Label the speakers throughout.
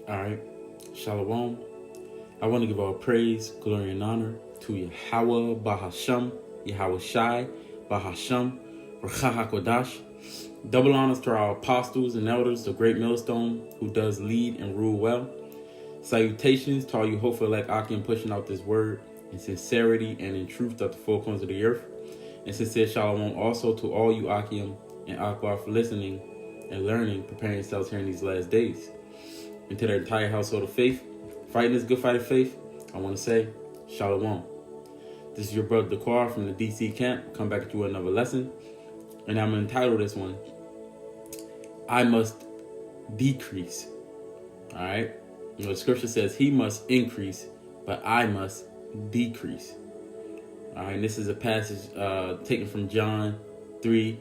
Speaker 1: All right. Shalom. I want to give all praise, glory, and honor to Yahweh Bahasham, Yahweh Shai, Bahasham, Racha HaKodash. Double honors to our apostles and elders, the great millstone who does lead and rule well. Salutations to all you hopeful elect Akim pushing out this word in sincerity and in truth to the four corners of the earth. And sincere shalom also to all you Akim and Akbar for listening and learning, preparing yourselves here in these last days. And to the entire household of faith, fighting this good fight of faith, I want to say, Shalom. This is your brother Daquar from the DC camp. Come back to you with another lesson. And I'm going to entitle this one, I must decrease. All right? You know, the scripture says he must increase, but I must decrease. All right, and this is a passage taken from John 3,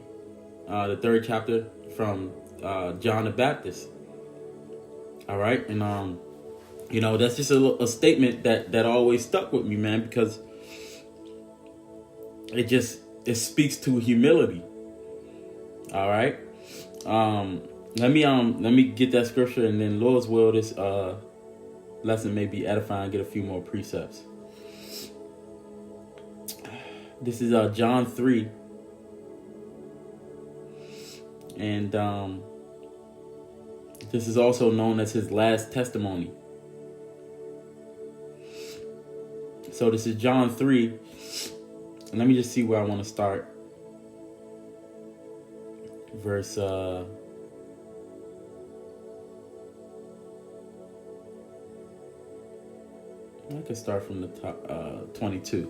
Speaker 1: the third chapter from John the Baptist. All right, and you know, that's just a statement that always stuck with me, man, because it speaks to humility. All right, let me get that scripture, and then Lord's will, this lesson may be edifying, get a few more precepts. This is John 3, and this is also known as his last testimony. So this is John 3, and let me just see where I want to start. Verse I can start from the top, 22.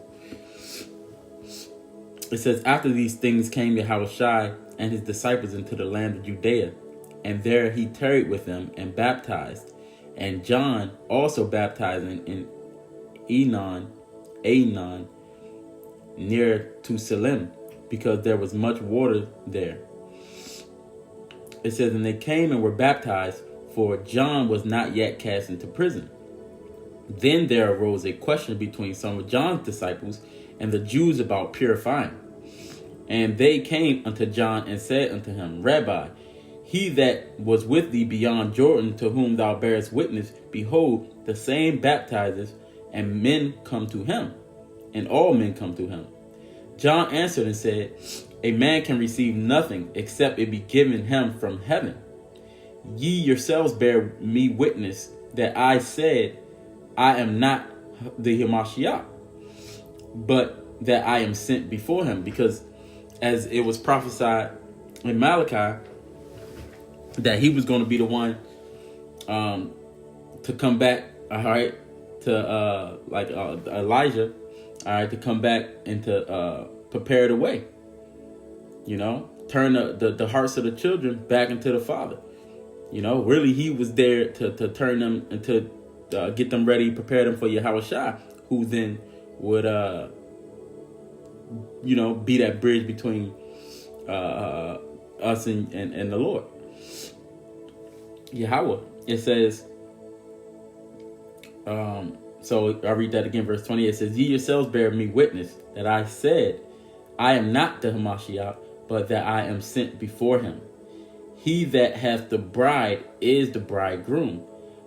Speaker 1: It says, after these things came Yahushua and his disciples into the land of Judea, and there he tarried with them and baptized. And John also baptizing in Aenon, near to Salim, because there was much water there. It says, and they came and were baptized, for John was not yet cast into prison. Then there arose a question between some of John's disciples and the Jews about purifying. And they came unto John and said unto him, Rabbi, he that was with thee beyond Jordan, to whom thou bearest witness, behold, the same baptizes, and men come to him, and all men come to him. John answered and said, a man can receive nothing except it be given him from heaven. Ye yourselves bear me witness that I said, I am not the Hamashiach, but that I am sent before him. Because as it was prophesied in Malachi, that he was going to be the one to come back, all right, to Elijah, all right, to come back and to prepare the way, you know, turn the hearts of the children back into the Father. You know, really, he was there to turn them and to get them ready, prepare them for Yahushua, who then would, you know, be that bridge between us and the Lord. Yahweh. It says, so I read that again, verse 20. It says, ye yourselves bear me witness that I said, I am not the Hamashiach, but that I am sent before him. He that hath the bride is the bridegroom,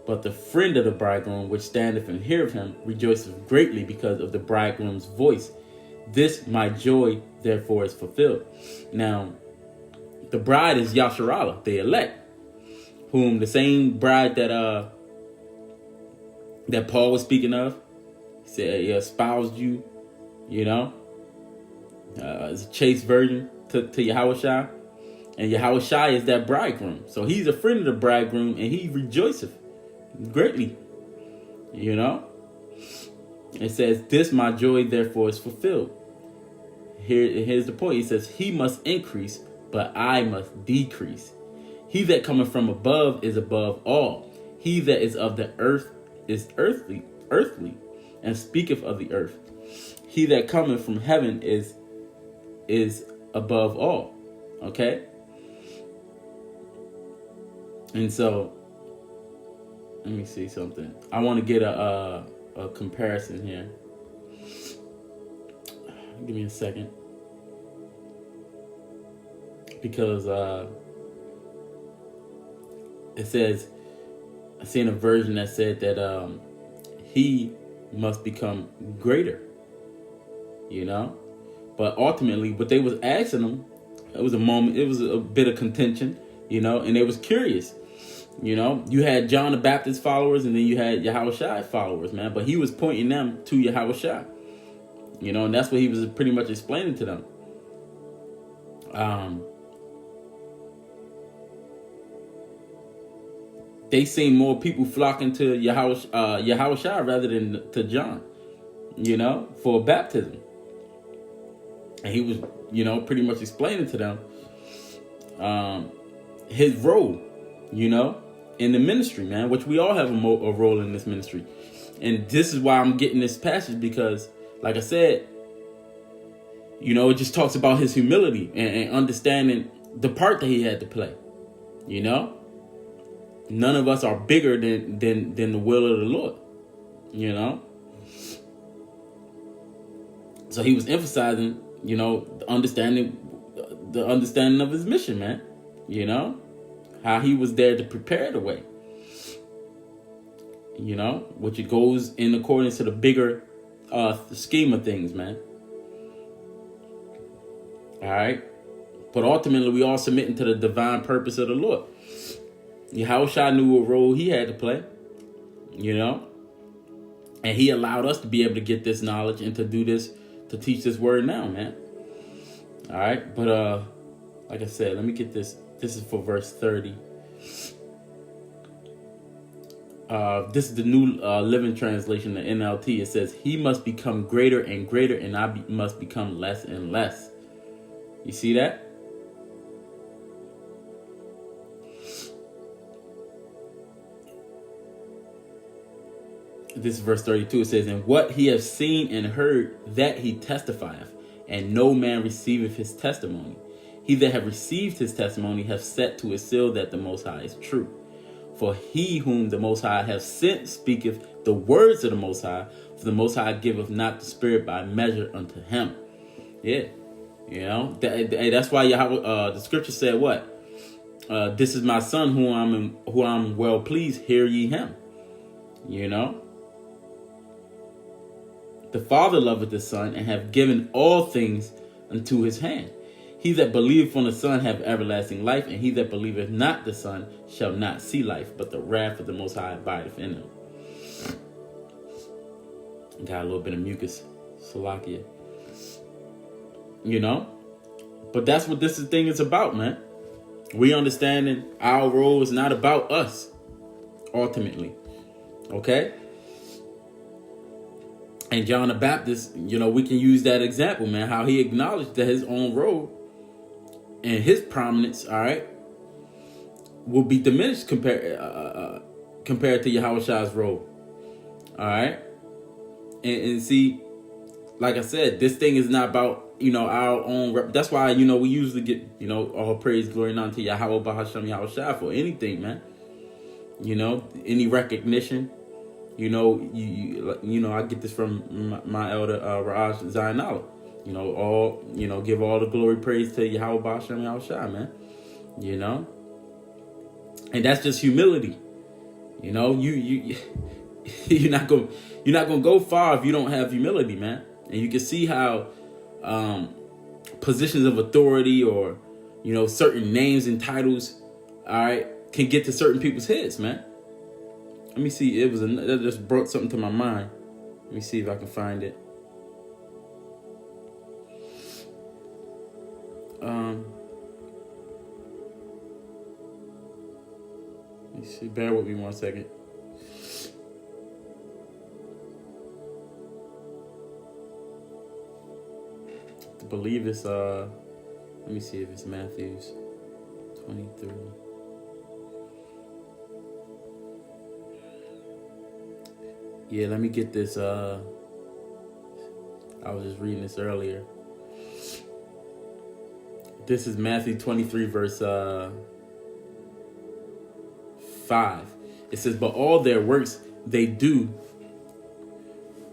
Speaker 1: but the friend of the bridegroom, which standeth and heareth him, rejoiceth greatly because of the bridegroom's voice. This my joy, therefore, is fulfilled. Now, the bride is Yasharallah, the elect, whom the same bride that Paul was speaking of, he said he espoused you, you know, as a chaste virgin to Yahushua. And Yahushua is that bridegroom. So he's a friend of the bridegroom, and he rejoiceth greatly, you know. It says, this my joy, therefore, is fulfilled. Here's the point. He says, he must increase, but I must decrease. He that cometh from above is above all. He that is of the earth is earthly, and speaketh of the earth. He that cometh from heaven is above all. Okay? And so, let me see something. I want to get a comparison here. Give me a second. Because it says, I seen a version that said that he must become greater, you know. But ultimately, what they was asking him, it was a bit of contention, you know, and they was curious. You know, you had John the Baptist followers, and then you had Yahushua followers, man. But he was pointing them to Yahushua, you know, and that's what he was pretty much explaining to them. They seen more people flocking to Yahushua rather than to John, you know, for baptism. And he was, you know, pretty much explaining to them his role, you know, in the ministry, man, which we all have a role in this ministry. And this is why I'm getting this passage, because, like I said, you know, it just talks about his humility and understanding the part that he had to play, you know. None of us are bigger than the will of the Lord, you know. So he was emphasizing, you know, the understanding of his mission, man. You know, how he was there to prepare the way. You know, which it goes in accordance to the bigger scheme of things, man. All right, but ultimately we all submitting to the divine purpose of the Lord. Yahushua knew what role he had to play, you know, and he allowed us to be able to get this knowledge and to do this, to teach this word now, man. All right, but like I said, let me get this. This is for verse 30. This is the New Living Translation, the NLT. It says, "He must become greater and greater, and I must become less and less." You see that? This is verse 32. It says, "And what he hath seen and heard, that he testifieth, and no man receiveth his testimony. He that hath received his testimony hath set to his seal that the Most High is true. For he whom the Most High hath sent speaketh the words of the Most High, for the Most High giveth not the Spirit by measure unto him." Yeah, you know, that's why the scripture said what? "This is my son who I'm well pleased, hear ye him." You know, the Father loveth the Son, and hath given all things unto his hand. He that believeth on the Son have everlasting life, and he that believeth not the Son shall not see life, but the wrath of the Most High abideth in him. Got a little bit of mucus, Salakia. You know, but that's what this thing is about, man. We understanding our role is not about us, ultimately. Okay? And John the Baptist, you know, we can use that example, man, how he acknowledged that his own role and his prominence, all right, will be diminished compared to Yahushua's role. All right? And see, like I said, this thing is not about, you know, our own. That's why, you know, we usually get, you know, all praise, glory, and honor to Yahweh, Bahasham, Yahushua for anything, man. You know, any recognition. You know, you know, I get this from my elder Raj Zainala. You know, give all the glory, praise to Yahweh, Bahasham, Yahushua, man. You know, and that's just humility. You know, you're not gonna go far if you don't have humility, man. And you can see how positions of authority, or, you know, certain names and titles, all right, can get to certain people's heads, man. Let me see. That just brought something to my mind. Let me see if I can find it. Let me see. Bear with me 1 second. I believe it's let me see if it's Matthew's 23. Yeah, let me get this. I was just reading this earlier. This is Matthew 23, verse 5. It says, "But all their works they do,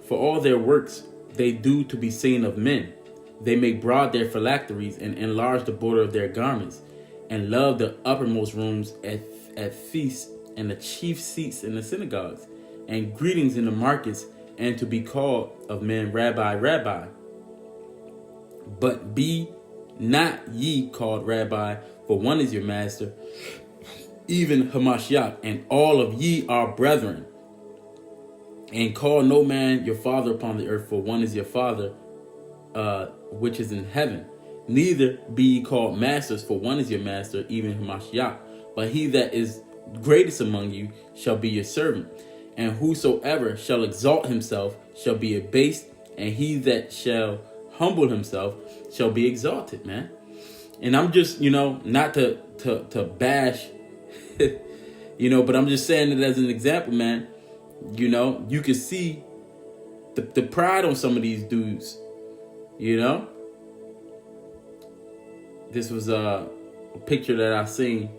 Speaker 1: for all their works they do to be seen of men. They make broad their phylacteries and enlarge the border of their garments, and love the uppermost rooms at feasts and the chief seats in the synagogues, and greetings in the markets, and to be called of men Rabbi, Rabbi. But be not ye called Rabbi, for one is your master, even Hamashiach, and all of ye are brethren. And call no man your father upon the earth, for one is your Father, which is in heaven. Neither be ye called masters, for one is your master, even Hamashiach. But he that is greatest among you shall be your servant. And whosoever shall exalt himself shall be abased, and he that shall humble himself shall be exalted, man. And I'm just, not to bash, but I'm just saying it as an example, man. You can see the pride on some of these dudes, This was a picture that I seen.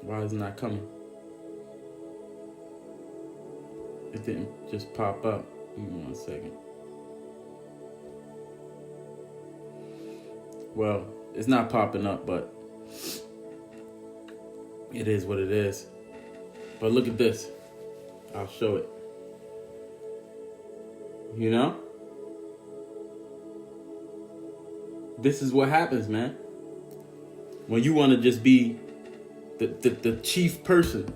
Speaker 1: Why is it not coming? It didn't just pop up. Give me 1 second. Well, it's not popping up, but it is what it is. But look at this. I'll show it. This is what happens, man. When you want to just be the chief person,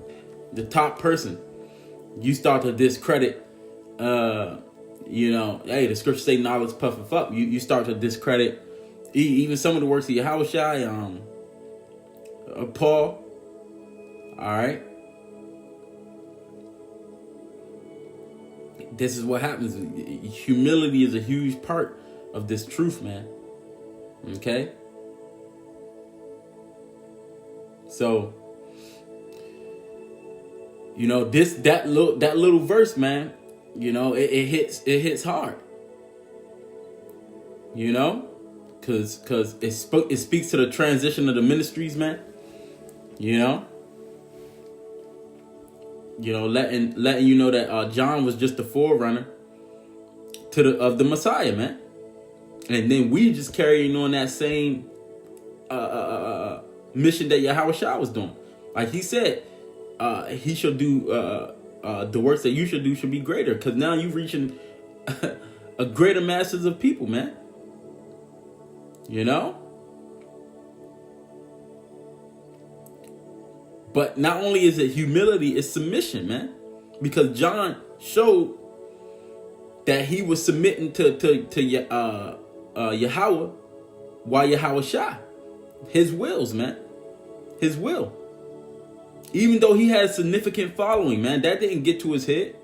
Speaker 1: the top person, you start to discredit, hey, the scriptures say knowledge puffeth up. You start to discredit even some of the works of Yahushua, Paul. All right. This is what happens. Humility is a huge part of this truth, man. Okay? So, that little verse, man, it hits hard. Cause it speaks to the transition of the ministries, man. Letting you know that John was just the forerunner of the Messiah, man. And then we just carrying on that same mission that Yahushua was doing. Like he said, he shall do the works that you should do should be greater, because now you're reaching a greater masses of people, man. But not only is it humility, it's submission, man. Because John showed that he was submitting to Yahweh, while Yahushua, his wills, man. His will. Even though he had a significant following, man, that didn't get to his head.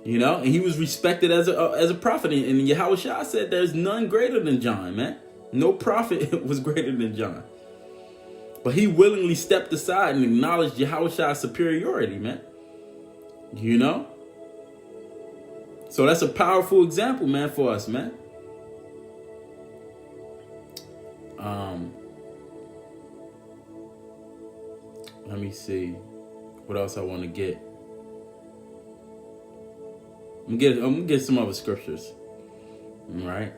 Speaker 1: And he was respected as a prophet. And Yahushua said there's none greater than John, man. No prophet was greater than John. But he willingly stepped aside and acknowledged Yahushua's superiority, man. So that's a powerful example, man, for us, man. Let me see what else I want to get. I'm gonna get some other scriptures. All right.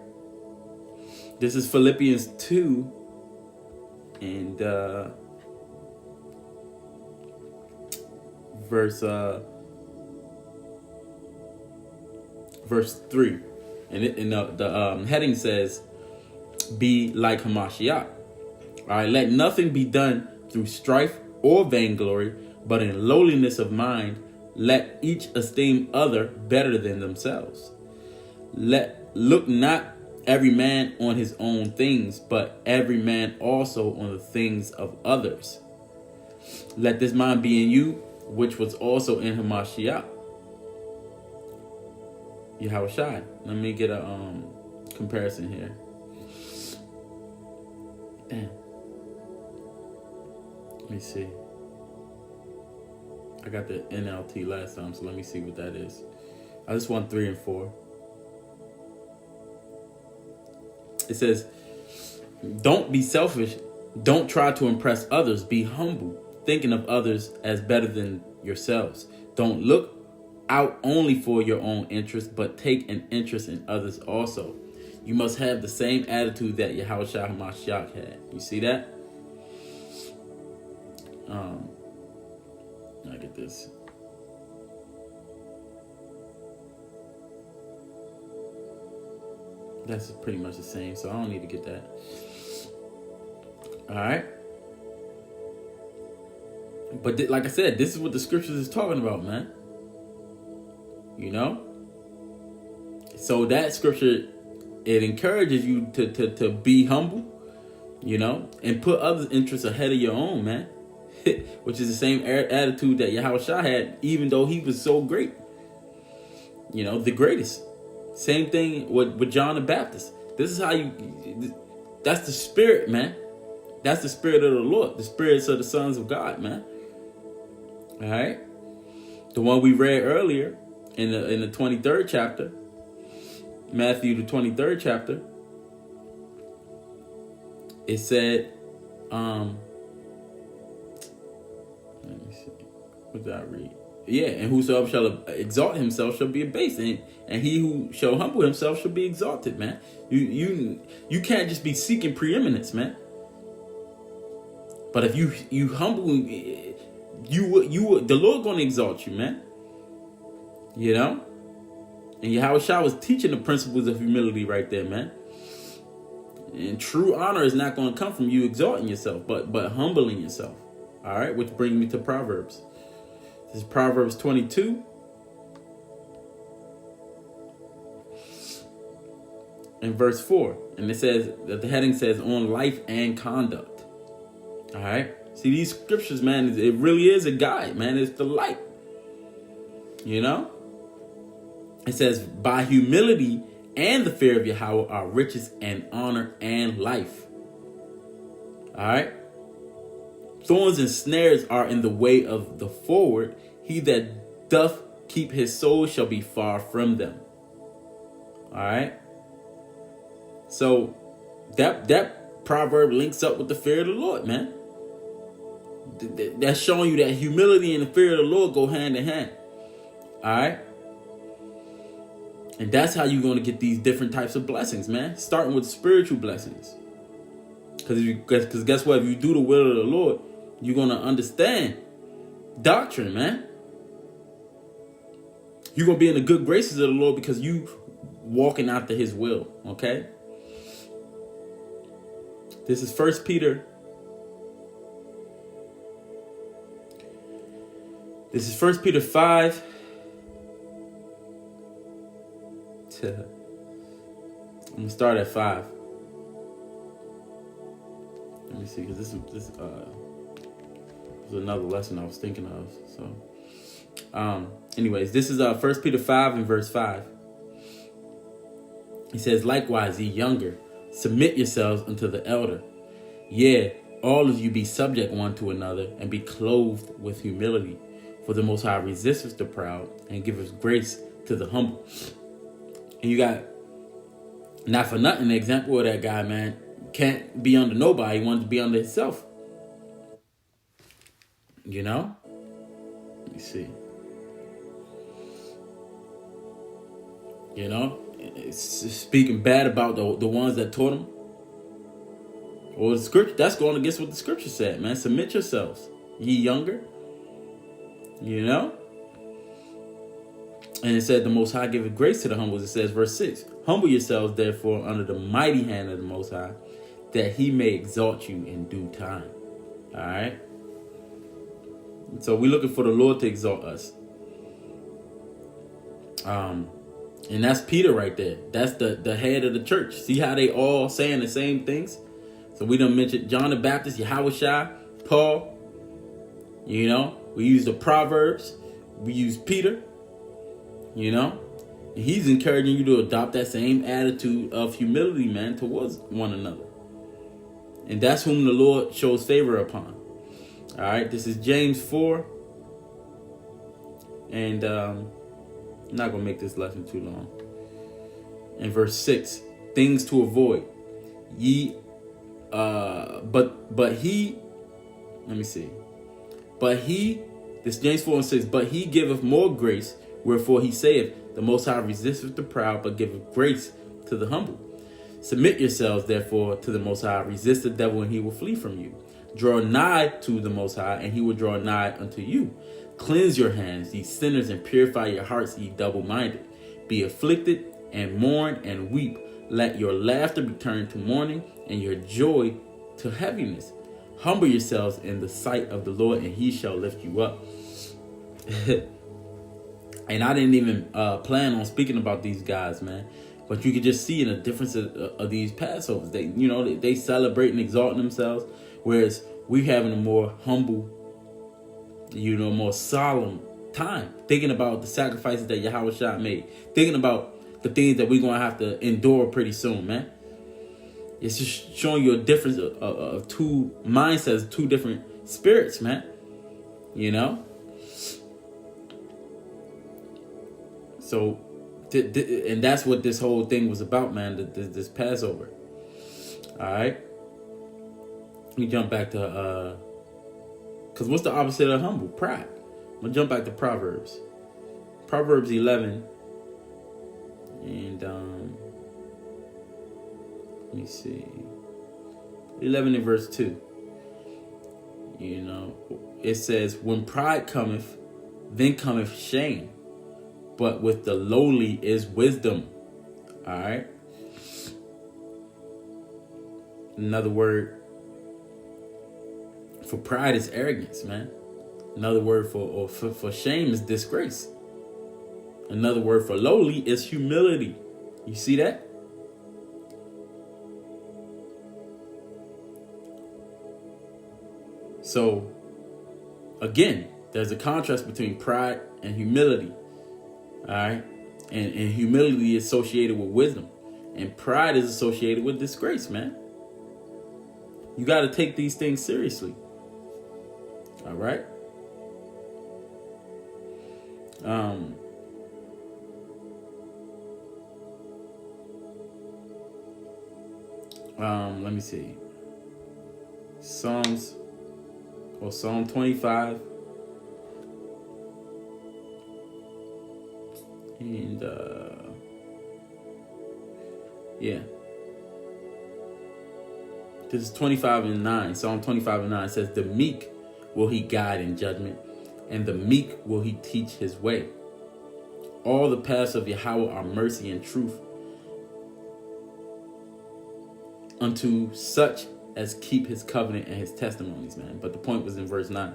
Speaker 1: This is Philippians 2 and verse 3, and the heading says, "Be like Hamashiach." All right, let nothing be done through strife or vainglory, but in lowliness of mind, let each esteem other better than themselves. Look not every man on his own things, but every man also on the things of others. Let this mind be in you, which was also in Hamashiach, Yahushua. Let me get a comparison here. Damn. Let me see. I got the NLT last time, so let me see what that is. I just want 3 and 4. It says, don't be selfish. Don't try to impress others. Be humble, thinking of others as better than yourselves. Don't look out only for your own interest, but take an interest in others also. You must have the same attitude that Yahushua HaMashiach had. You see that? at this. That's pretty much the same, so I don't need to get that. All right. But like I said, this is what the scriptures is talking about, man. You know? So that scripture, it encourages you to be humble, you know, and put others' interests ahead of your own, man. Which is the same attitude that Yahushua had, even though he was so great. You know, the greatest. Same thing with John the Baptist. This is how that's the spirit, man. That's the spirit of the Lord. The spirits of the sons of God, man. All right. The one we read earlier in the 23rd chapter. Matthew, the 23rd chapter. It said, let me see. What did I read? Yeah, and whosoever shall exalt himself shall be abased, and he who shall humble himself shall be exalted, man. You can't just be seeking preeminence, man. But if you humble, the Lord gonna exalt you, man. You know, and Yahushua was teaching the principles of humility right there, man. And true honor is not going to come from you exalting yourself, but humbling yourself. All right, which brings me to Proverbs. This is Proverbs 22. And verse 4. And it says that the heading says on life and conduct. All right. See, these scriptures, man, it really is a guide, man. It's the light. You know? It says, by humility and the fear of Yahweh are riches and honor and life. All right. Thorns and snares are in the way of the forward. He that doth keep his soul shall be far from them. All right. So that proverb links up with the fear of the Lord, man. That's showing you that humility and the fear of the Lord go hand in hand. All right. And that's how you're going to get these different types of blessings, man. Starting with spiritual blessings. Because guess what? If you do the will of the Lord, you're going to understand doctrine, man. You're going to be in the good graces of the Lord because you walking after his will, okay? This is 1 Peter. This is 1 Peter 5. I'm going to start at 5. Let me see, because this was another lesson I was thinking of. So, anyways, this is 1 Peter 5 and verse 5. He says, likewise, ye younger, submit yourselves unto the elder. Yea, all of you be subject one to another, and be clothed with humility. For the Most High resisteth the proud, and giveth grace to the humble. And you got, not for nothing, the example of that guy, man, can't be under nobody. He wanted to be under himself. You know? Let me see. You know? It's speaking bad about the ones that taught him. Or the scripture, that's going against what the scripture said, man. Submit yourselves, ye younger. You know? And it said the Most High giveth grace to the humble. It says verse 6. Humble yourselves therefore under the mighty hand of the Most High, that he may exalt you in due time. All right? So we're looking for the Lord to exalt us. And that's Peter right there. That's the head of the church. See how they all saying the same things? So we done mentioned John the Baptist, Yahushua, Paul. You know? We use the Proverbs. We use Peter. You know? And he's encouraging you to adopt that same attitude of humility, man, towards one another. And that's whom the Lord shows favor upon. All right? This is James 4. And I'm not going to make this lesson too long. In verse 6. Things to avoid. But he, let me see. But he, this James 4 and 6, but he giveth more grace, wherefore he saith, the Most High resisteth the proud, but giveth grace to the humble. Submit yourselves, therefore, to the Most High. Resist the devil, and he will flee from you. Draw nigh to the Most High, and he will draw nigh unto you. Cleanse your hands, ye sinners, and purify your hearts, ye double-minded. Be afflicted, and mourn, and weep. Let your laughter be turned to mourning, and your joy to heaviness. Humble yourselves in the sight of the Lord, and he shall lift you up. And I didn't even plan on speaking about these guys, man. But you could just see in the difference of these Passovers. They celebrate and exalt themselves, whereas we having a more humble, more solemn time, thinking about the sacrifices that Yahweh Shah made, thinking about the things that we're gonna have to endure pretty soon, man. It's just showing you a difference of two mindsets, two different spirits, man. So, and that's what this whole thing was about, man. This Passover. All right. Let me jump back to because what's the opposite of humble? Pride. I'm gonna jump back to Proverbs. Proverbs 11. And let me see. 11 and verse 2. It says, when pride cometh, then cometh shame. But with the lowly is wisdom. All right. Another word for pride is arrogance, man. Another word for shame is disgrace. Another word for lowly is humility. You see that? So, again, there's a contrast between pride and humility. All right. And humility is associated with wisdom. And pride is associated with disgrace, man. You got to take these things seriously. All right. Let me see. Psalm 25. And this is 25 and 9. Psalm 25 and 9 says, the meek will he guide in judgment, and the meek will he teach his way. All the paths of Yahweh are mercy and truth unto such as keep his covenant and his testimonies, man. But the point was in verse 9.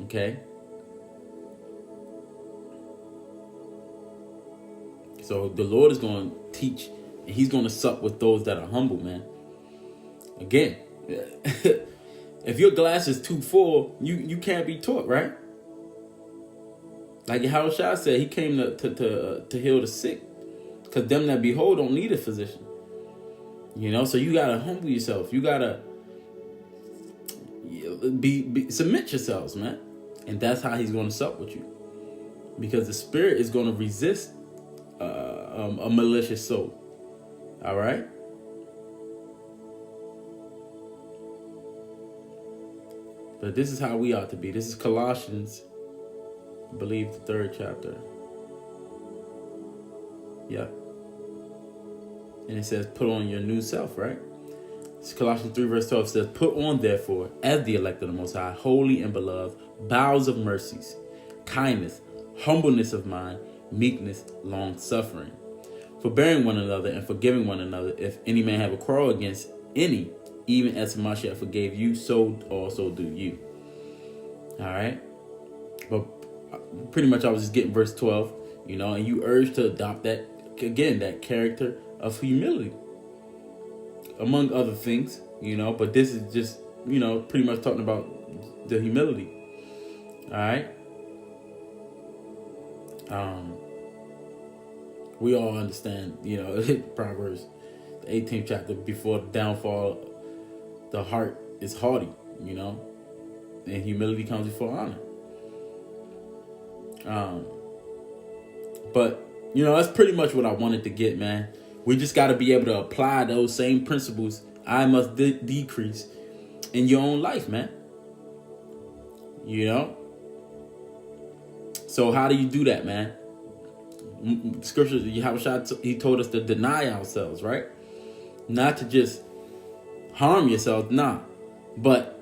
Speaker 1: Okay. So the Lord is going to teach, and he's going to sup with those that are humble, man. Again, if your glass is too full, you can't be taught, right? Like Yahweh Shah said, he came to heal the sick, because them that behold don't need a physician. So you got to humble yourself. You got to submit yourselves, man. And that's how he's going to sup with you. Because the spirit is going to resist a malicious soul. All right? But this is how we ought to be. This is Colossians, I believe, the 3rd chapter. Yeah. And it says, put on your new self, right? It's Colossians 3 verse 12 says, put on therefore, as the elect of the Most High, holy and beloved, bowels of mercies, kindness, humbleness of mind, meekness, long suffering, forbearing one another and forgiving one another, if any man have a quarrel against any, even as Mashiach forgave you, so also do you. All right. But pretty much I was just getting verse 12, and you urge to adopt that, again, that character of humility, among other things, but this is just, pretty much talking about the humility. All right. We all understand, Proverbs, the 18th chapter, before the downfall, the heart is haughty, and humility comes before honor. But, that's pretty much what I wanted to get, man. We just got to be able to apply those same principles. I must decrease in your own life, man. So how do you do that, man? Scripture, he told us to deny ourselves, right? Not to just harm yourself, nah. But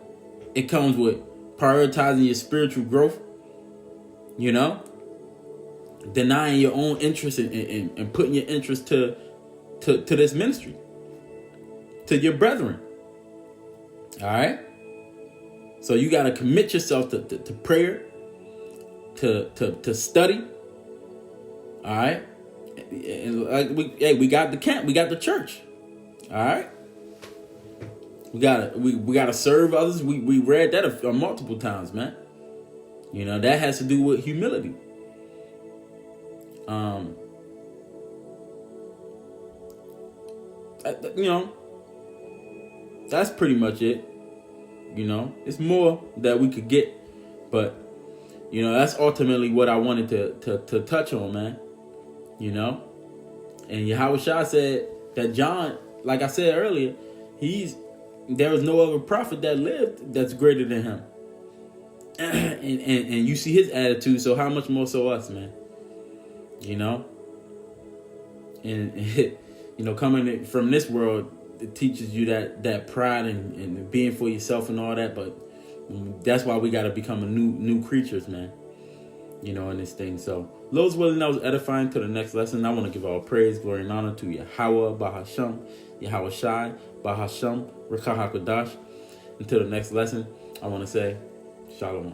Speaker 1: it comes with prioritizing your spiritual growth, you know, denying your own interest and putting your interest to this ministry, to your brethren. All right. So you got to commit yourself to prayer, to study. All right. And like we got the camp, we got the church. All right. We gotta serve others. We read that multiple times, man. You know, that has to do with humility. You know, that's pretty much it. You know, it's more that we could get, but you know, that's ultimately what I wanted to touch on, man. You know, and Yahushua said that John, like I said earlier, there was no other prophet that lived that's greater than him. and you see his attitude, so how much more so us, man? You know? And you know, coming from this world, it teaches you that pride and being for yourself and all that, but that's why we gotta become a new creatures, man. You know, in this thing. So, Lord's willing, that was edifying. To the next lesson, I want to give all praise, glory, and honor to Yahweh Bahasham, Yahweh Shai, Bahasham, Rakah HaKodash. Until the next lesson, I want to say, Shalom.